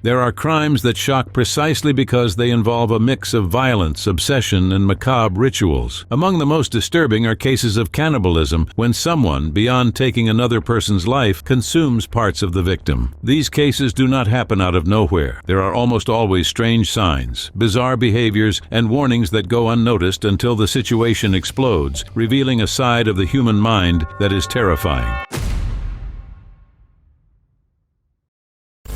There are crimes that shock precisely because they involve a mix of violence, obsession, and macabre rituals. Among the most disturbing are cases of cannibalism, when someone, beyond taking another person's life, consumes parts of the victim. These cases do not happen out of nowhere. There are almost always strange signs, bizarre behaviors, and warnings that go unnoticed until the situation explodes, revealing a side of the human mind that is terrifying.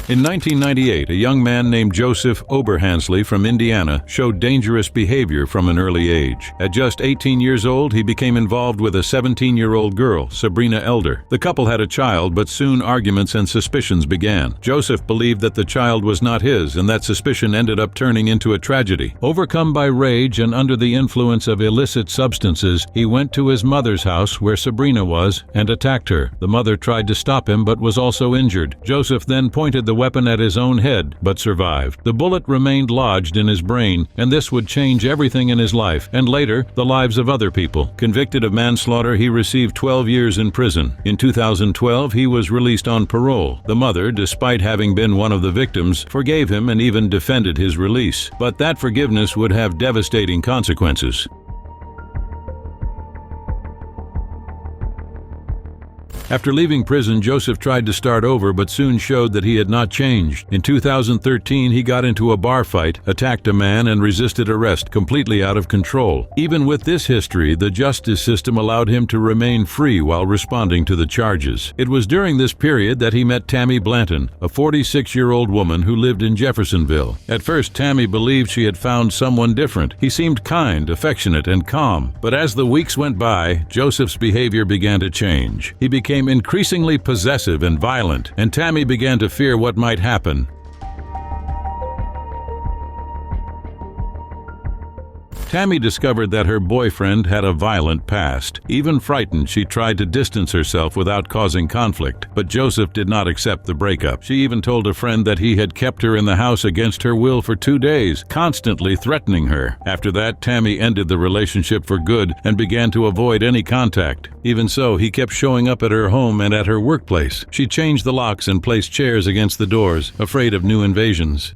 In 1998, a young man named Joseph Oberhansley from Indiana showed dangerous behavior from an early age. At just 18 years old, he became involved with a 17-year-old girl, Sabrina Elder. The couple had a child, but soon arguments and suspicions began. Joseph believed that the child was not his, and that suspicion ended up turning into a tragedy. Overcome by rage and under the influence of illicit substances, he went to his mother's house where Sabrina was and attacked her. The mother tried to stop him but was also injured. Joseph then pointed the weapon at his own head, but survived. The bullet remained lodged in his brain, and this would change everything in his life, and later, the lives of other people. Convicted of manslaughter, he received 12 years in prison. In 2012, he was released on parole. The mother, despite having been one of the victims, forgave him and even defended his release. But that forgiveness would have devastating consequences. After leaving prison, Joseph tried to start over but soon showed that he had not changed. In 2013, he got into a bar fight, attacked a man, and resisted arrest, completely out of control. Even with this history, the justice system allowed him to remain free while responding to the charges. It was during this period that he met Tammy Blandon, a 46-year-old woman who lived in Jeffersonville. At first, Tammy believed she had found someone different. He seemed kind, affectionate, and calm. But as the weeks went by, Joseph's behavior began to change. He became increasingly possessive and violent, and Tammy began to fear what might happen. Tammy discovered that her boyfriend had a violent past. Even frightened, she tried to distance herself without causing conflict, but Joseph did not accept the breakup. She even told a friend that he had kept her in the house against her will for 2 days, constantly threatening her. After that, Tammy ended the relationship for good and began to avoid any contact. Even so, he kept showing up at her home and at her workplace. She changed the locks and placed chairs against the doors, afraid of new invasions.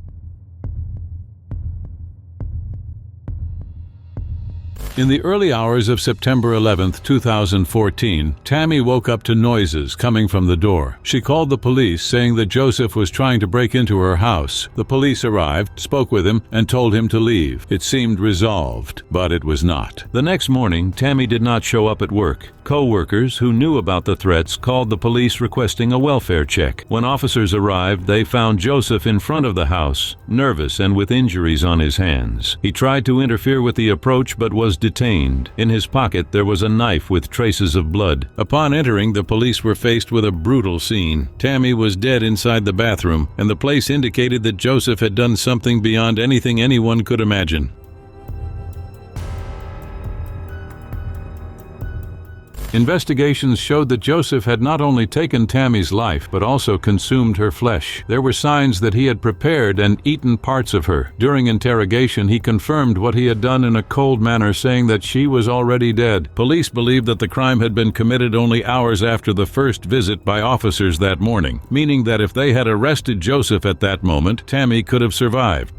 In the early hours of September 11, 2014, Tammy woke up to noises coming from the door. She called the police, saying that Joseph was trying to break into her house. The police arrived, spoke with him, and told him to leave. It seemed resolved, but it was not. The next morning, Tammy did not show up at work. Co-workers who knew about the threats called the police requesting a welfare check. When officers arrived, they found Joseph in front of the house, nervous and with injuries on his hands. He tried to interfere with the approach but was detained. In his pocket, there was a knife with traces of blood. Upon entering, the police were faced with a brutal scene. Tammy was dead inside the bathroom, and the place indicated that Joseph had done something beyond anything anyone could imagine. Investigations showed that Joseph had not only taken Tammy's life, but also consumed her flesh. There were signs that he had prepared and eaten parts of her. During interrogation, he confirmed what he had done in a cold manner, saying that she was already dead. Police believed that the crime had been committed only hours after the first visit by officers that morning, meaning that if they had arrested Joseph at that moment, Tammy could have survived.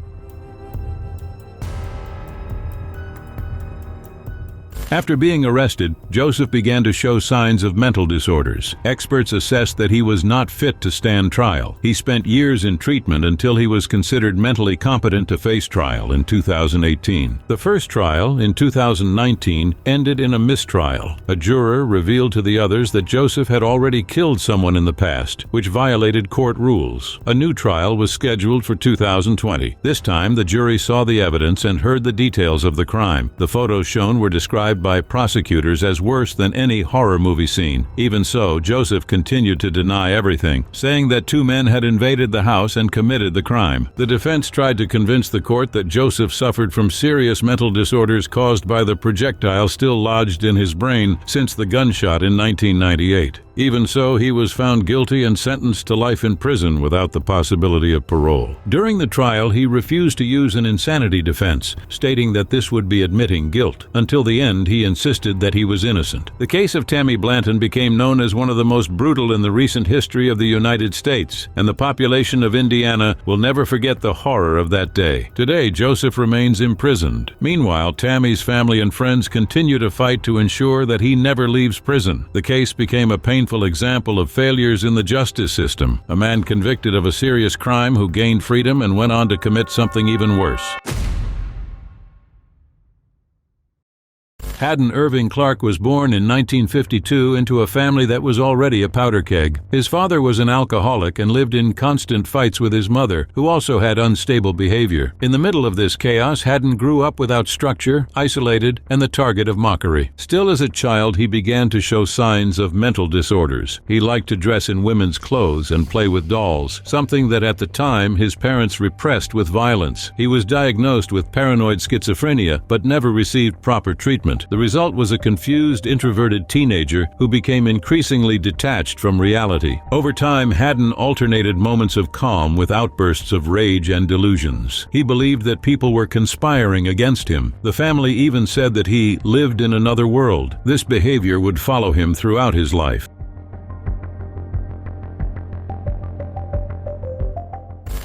After being arrested, Joseph began to show signs of mental disorders. Experts assessed that he was not fit to stand trial. He spent years in treatment until he was considered mentally competent to face trial in 2018. The first trial, in 2019, ended in a mistrial. A juror revealed to the others that Joseph had already killed someone in the past, which violated court rules. A new trial was scheduled for 2020. This time, the jury saw the evidence and heard the details of the crime. The photos shown were described by prosecutors as worse than any horror movie scene. Even so, Joseph continued to deny everything, saying that 2 men had invaded the house and committed the crime. The defense tried to convince the court that Joseph suffered from serious mental disorders caused by the projectile still lodged in his brain since the gunshot in 1998. Even so, he was found guilty and sentenced to life in prison without the possibility of parole. During the trial, he refused to use an insanity defense, stating that this would be admitting guilt. Until the end, he insisted that he was innocent. The case of Tammy Blandon became known as one of the most brutal in the recent history of the United States, and the population of Indiana will never forget the horror of that day. Today, Joseph remains imprisoned. Meanwhile, Tammy's family and friends continue to fight to ensure that he never leaves prison. The case became a painful example of failures in the justice system. A man convicted of a serious crime who gained freedom and went on to commit something even worse. Haden Clark was born in 1952 into a family that was already a powder keg. His father was an alcoholic and lived in constant fights with his mother, who also had unstable behavior. In the middle of this chaos, Haden grew up without structure, isolated, and the target of mockery. Still as a child, he began to show signs of mental disorders. He liked to dress in women's clothes and play with dolls, something that at the time his parents repressed with violence. He was diagnosed with paranoid schizophrenia, but never received proper treatment. The result was a confused, introverted teenager who became increasingly detached from reality. Over time, Haden alternated moments of calm with outbursts of rage and delusions. He believed that people were conspiring against him. The family even said that he lived in another world. This behavior would follow him throughout his life.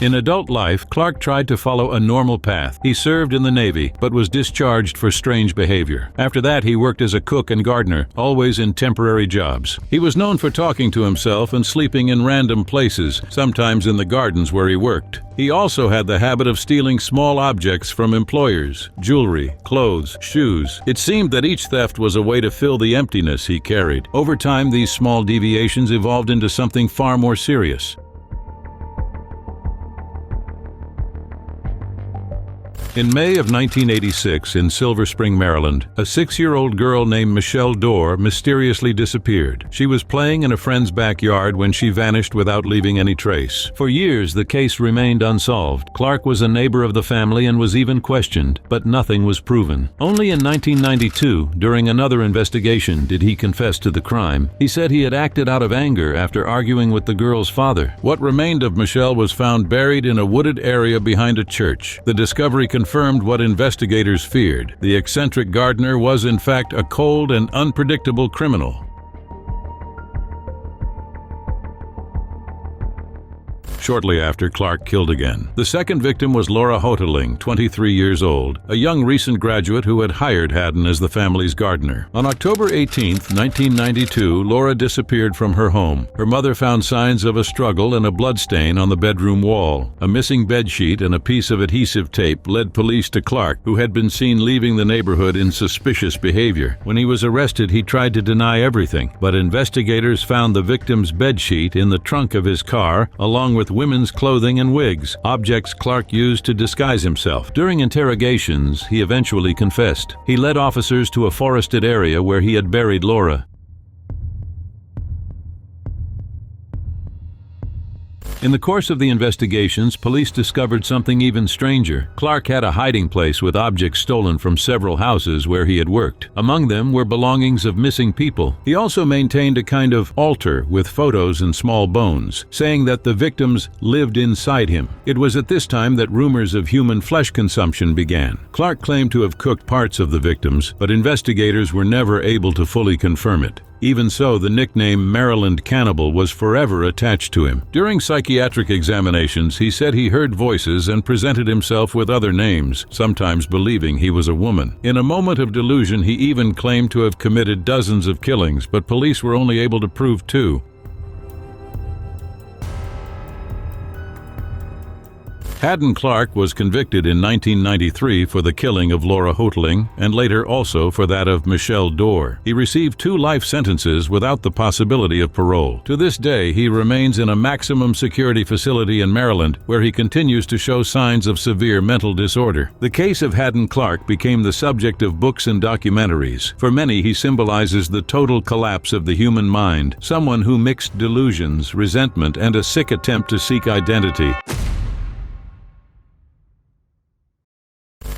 In adult life, Clark tried to follow a normal path. He served in the Navy, but was discharged for strange behavior. After that, he worked as a cook and gardener, always in temporary jobs. He was known for talking to himself and sleeping in random places, sometimes in the gardens where he worked. He also had the habit of stealing small objects from employers: jewelry, clothes, shoes. It seemed that each theft was a way to fill the emptiness he carried. Over time, these small deviations evolved into something far more serious. In May of 1986, in Silver Spring, Maryland, a 6-year-old girl named Michelle Dorr mysteriously disappeared. She was playing in a friend's backyard when she vanished without leaving any trace. For years, the case remained unsolved. Clark was a neighbor of the family and was even questioned, but nothing was proven. Only in 1992, during another investigation, did he confess to the crime. He said he had acted out of anger after arguing with the girl's father. What remained of Michelle was found buried in a wooded area behind a church. The discovery confirmed what investigators feared. The eccentric gardener was in fact a cold and unpredictable criminal. Shortly after, Clark killed again. The second victim was Laura Hoteling, 23 years old, a young recent graduate who had hired Haden as the family's gardener. On October 18, 1992, Laura disappeared from her home. Her mother found signs of a struggle and a bloodstain on the bedroom wall. A missing bedsheet and a piece of adhesive tape led police to Clark, who had been seen leaving the neighborhood in suspicious behavior. When he was arrested, he tried to deny everything, but investigators found the victim's bedsheet in the trunk of his car, along with women's clothing and wigs, objects Clark used to disguise himself. During interrogations, he eventually confessed. He led officers to a forested area where he had buried Laura. In the course of the investigations, police discovered something even stranger. Clark had a hiding place with objects stolen from several houses where he had worked. Among them were belongings of missing people. He also maintained a kind of altar with photos and small bones, saying that the victims lived inside him. It was at this time that rumors of human flesh consumption began. Clark claimed to have cooked parts of the victims, but investigators were never able to fully confirm it. Even so, the nickname Maryland Cannibal was forever attached to him. During psychiatric examinations, he said he heard voices and presented himself with other names, sometimes believing he was a woman. In a moment of delusion, he even claimed to have committed dozens of killings, but police were only able to prove 2. Haden Clark was convicted in 1993 for the killing of Laura Hoteling and later also for that of Michelle Dorr. He received 2 life sentences without the possibility of parole. To this day, he remains in a maximum security facility in Maryland, where he continues to show signs of severe mental disorder. The case of Haden Clark became the subject of books and documentaries. For many, he symbolizes the total collapse of the human mind, someone who mixed delusions, resentment, and a sick attempt to seek identity.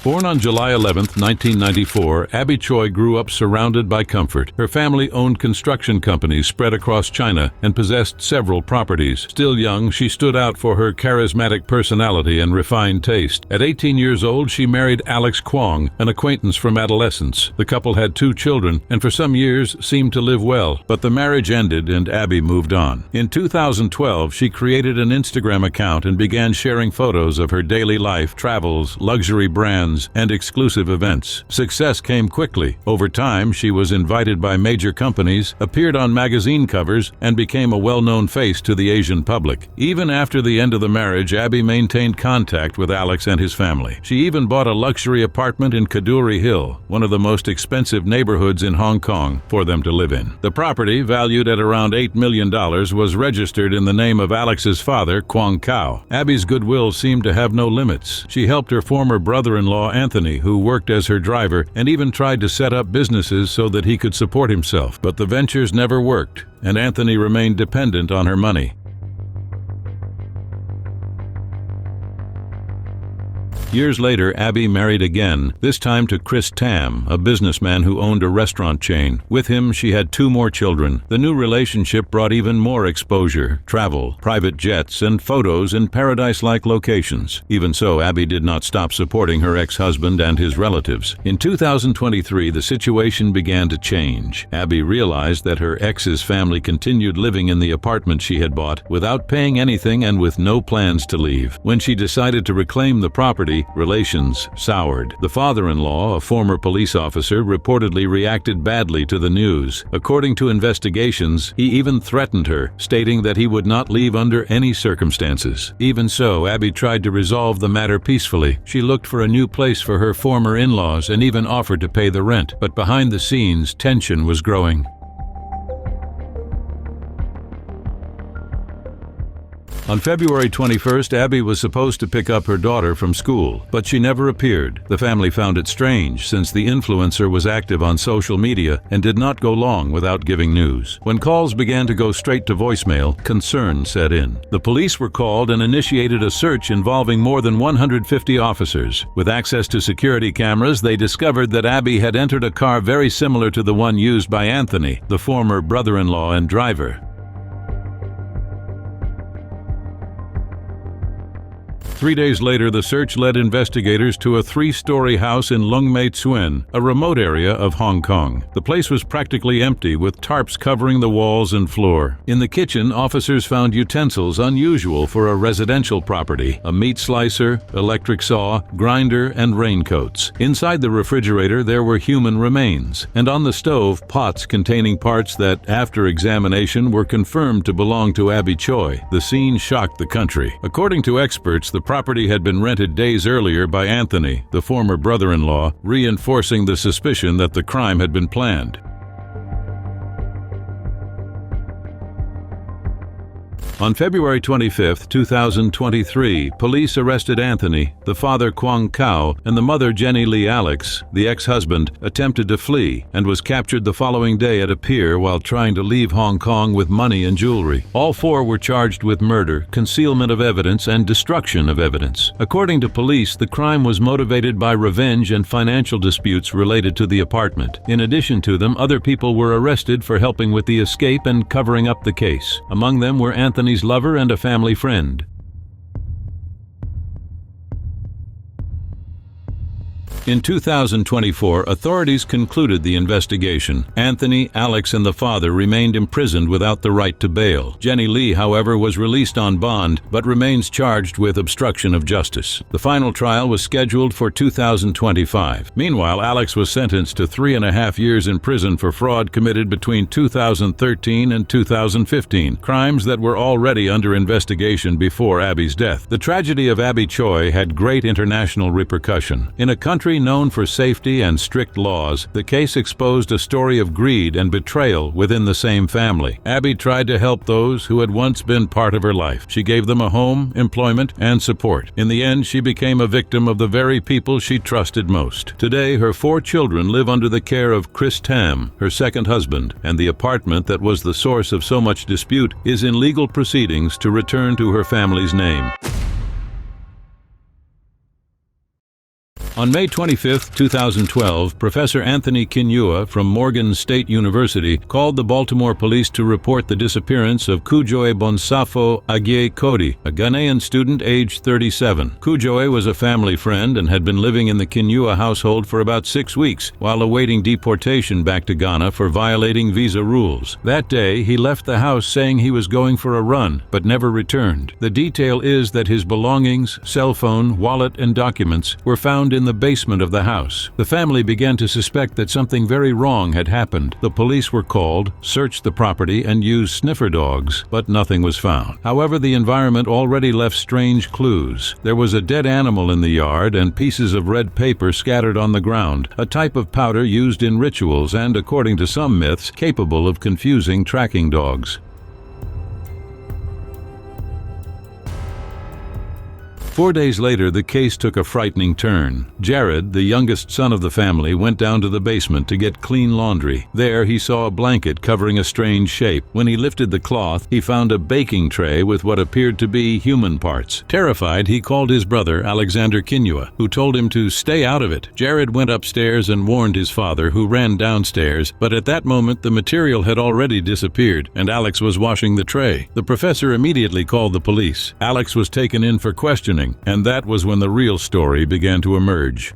Born on July 11, 1994, Abby Choi grew up surrounded by comfort. Her family owned construction companies spread across China and possessed several properties. Still young, she stood out for her charismatic personality and refined taste. At 18 years old, she married Alex Kwong, an acquaintance from adolescence. The couple had 2 children and for some years seemed to live well, but the marriage ended and Abby moved on. In 2012, she created an Instagram account and began sharing photos of her daily life, travels, luxury brands, and exclusive events. Success came quickly. Over time, she was invited by major companies, appeared on magazine covers, and became a well-known face to the Asian public. Even after the end of the marriage, Abby maintained contact with Alex and his family. She even bought a luxury apartment in Kadoorie Hill, one of the most expensive neighborhoods in Hong Kong, for them to live in. The property, valued at around $8 million, was registered in the name of Alex's father, Kwong Kao. Abby's goodwill seemed to have no limits. She helped her former brother-in-law Anthony, who worked as her driver, and even tried to set up businesses so that he could support himself. But the ventures never worked, and Anthony remained dependent on her money. Years later, Abby married again, this time to Chris Tam, a businessman who owned a restaurant chain. With him, she had 2 more children. The new relationship brought even more exposure, travel, private jets, and photos in paradise-like locations. Even so, Abby did not stop supporting her ex-husband and his relatives. In 2023, the situation began to change. Abby realized that her ex's family continued living in the apartment she had bought without paying anything and with no plans to leave. When she decided to reclaim the property, relations soured. The father-in-law, a former police officer, reportedly reacted badly to the news. According to investigations, he even threatened her, stating that he would not leave under any circumstances. Even so, Abby tried to resolve the matter peacefully. She looked for a new place for her former in-laws and even offered to pay the rent. But behind the scenes, tension was growing. On February 21st, Abby was supposed to pick up her daughter from school, but she never appeared. The family found it strange, since the influencer was active on social media and did not go long without giving news. When calls began to go straight to voicemail, concern set in. The police were called and initiated a search involving more than 150 officers. With access to security cameras, they discovered that Abby had entered a car very similar to the one used by Anthony, the former brother-in-law and driver. 3 days later, the search led investigators to a 3-story house in Lung Mei Tsuen, a remote area of Hong Kong. The place was practically empty, with tarps covering the walls and floor. In the kitchen, officers found utensils unusual for a residential property: a meat slicer, electric saw, grinder, and raincoats. Inside the refrigerator, there were human remains, and on the stove, pots containing parts that, after examination, were confirmed to belong to Abby Choi. The scene shocked the country. According to experts, the property had been rented days earlier by Anthony, the former brother-in-law, reinforcing the suspicion that the crime had been planned. On February 25, 2023, police arrested Anthony. The father, Kwong Kao, and the mother, Jenny Lee Alex, the ex-husband, attempted to flee and was captured the following day at a pier while trying to leave Hong Kong with money and jewelry. All 4 were charged with murder, concealment of evidence, and destruction of evidence. According to police, the crime was motivated by revenge and financial disputes related to the apartment. In addition to them, other people were arrested for helping with the escape and covering up the case. Among them were Anthony's lover and a family friend. In 2024, authorities concluded the investigation. Anthony, Alex, and the father remained imprisoned without the right to bail. Jenny Lee, however, was released on bond, but remains charged with obstruction of justice. The final trial was scheduled for 2025. Meanwhile, Alex was sentenced to 3.5 years in prison for fraud committed between 2013 and 2015, crimes that were already under investigation before Abby's death. The tragedy of Abby Choi had great international repercussion. In a country known for safety and strict laws, the case exposed a story of greed and betrayal within the same family. Abby tried to help those who had once been part of her life. She gave them a home, employment, and support. In the end, she became a victim of the very people she trusted most. Today, her 4 children live under the care of Chris Tam, her second husband, and the apartment that was the source of so much dispute is in legal proceedings to return to her family's name. On May 25, 2012, Professor Anthony Kinyua from Morgan State University called the Baltimore police to report the disappearance of Kujo Bonsafo Agay Kodi, a Ghanaian student aged 37. Kujo was a family friend and had been living in the Kinyua household for about 6 weeks while awaiting deportation back to Ghana for violating visa rules. That day, he left the house saying he was going for a run, but never returned. The detail is that his belongings, cell phone, wallet, and documents were found in the basement of the house. The family began to suspect that something very wrong had happened. The police were called, searched the property, and used sniffer dogs, but nothing was found. However, the environment already left strange clues. There was a dead animal in the yard and pieces of red paper scattered on the ground, a type of powder used in rituals and, according to some myths, capable of confusing tracking dogs. 4 days later, the case took a frightening turn. Jared, the youngest son of the family, went down to the basement to get clean laundry. There, he saw a blanket covering a strange shape. When he lifted the cloth, he found a baking tray with what appeared to be human parts. Terrified, he called his brother, Alexander Kinyua, who told him to stay out of it. Jared went upstairs and warned his father, who ran downstairs, but at that moment, the material had already disappeared, and Alex was washing the tray. The professor immediately called the police. Alex was taken in for questioning, and that was when the real story began to emerge.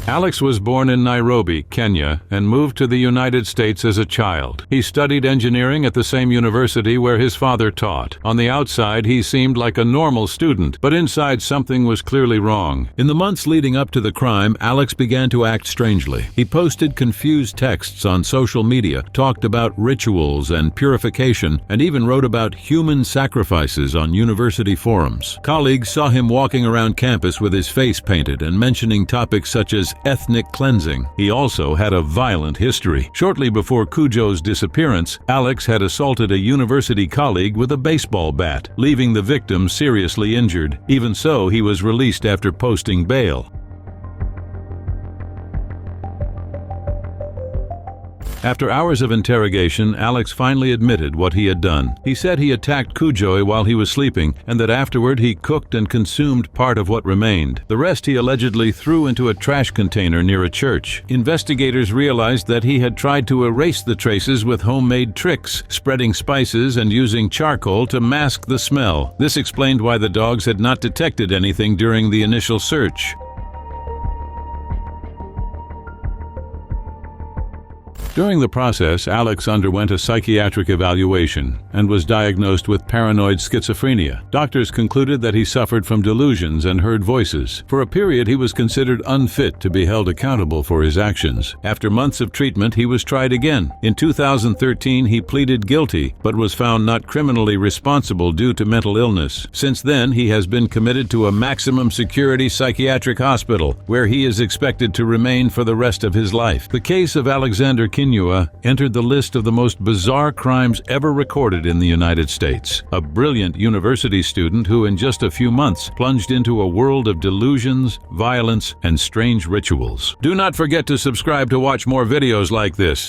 Alex was born in Nairobi, Kenya, and moved to the United States as a child. He studied engineering at the same university where his father taught. On the outside, he seemed like a normal student, but inside something was clearly wrong. In the months leading up to the crime, Alex began to act strangely. He posted confused texts on social media, talked about rituals and purification, and even wrote about human sacrifices on university forums. Colleagues saw him walking around campus with his face painted and mentioning topics such as ethnic cleansing. He also had a violent history. Shortly before Kujo's disappearance, Alex had assaulted a university colleague with a baseball bat, leaving the victim seriously injured. Even so, he was released after posting bail. After hours of interrogation, Alex finally admitted what he had done. He said he attacked Kujo while he was sleeping, and that afterward he cooked and consumed part of what remained. The rest he allegedly threw into a trash container near a church. Investigators realized that he had tried to erase the traces with homemade tricks, spreading spices and using charcoal to mask the smell. This explained why the dogs had not detected anything during the initial search. During the process, Alex underwent a psychiatric evaluation and was diagnosed with paranoid schizophrenia. Doctors concluded that he suffered from delusions and heard voices. For a period, he was considered unfit to be held accountable for his actions. After months of treatment, he was tried again. In 2013, he pleaded guilty, but was found not criminally responsible due to mental illness. Since then, he has been committed to a maximum security psychiatric hospital, where he is expected to remain for the rest of his life. The case of Alexander Kinyua entered the list of the most bizarre crimes ever recorded in the United States. A brilliant university student who in just a few months plunged into a world of delusions, violence, and strange rituals. Do not forget to subscribe to watch more videos like this.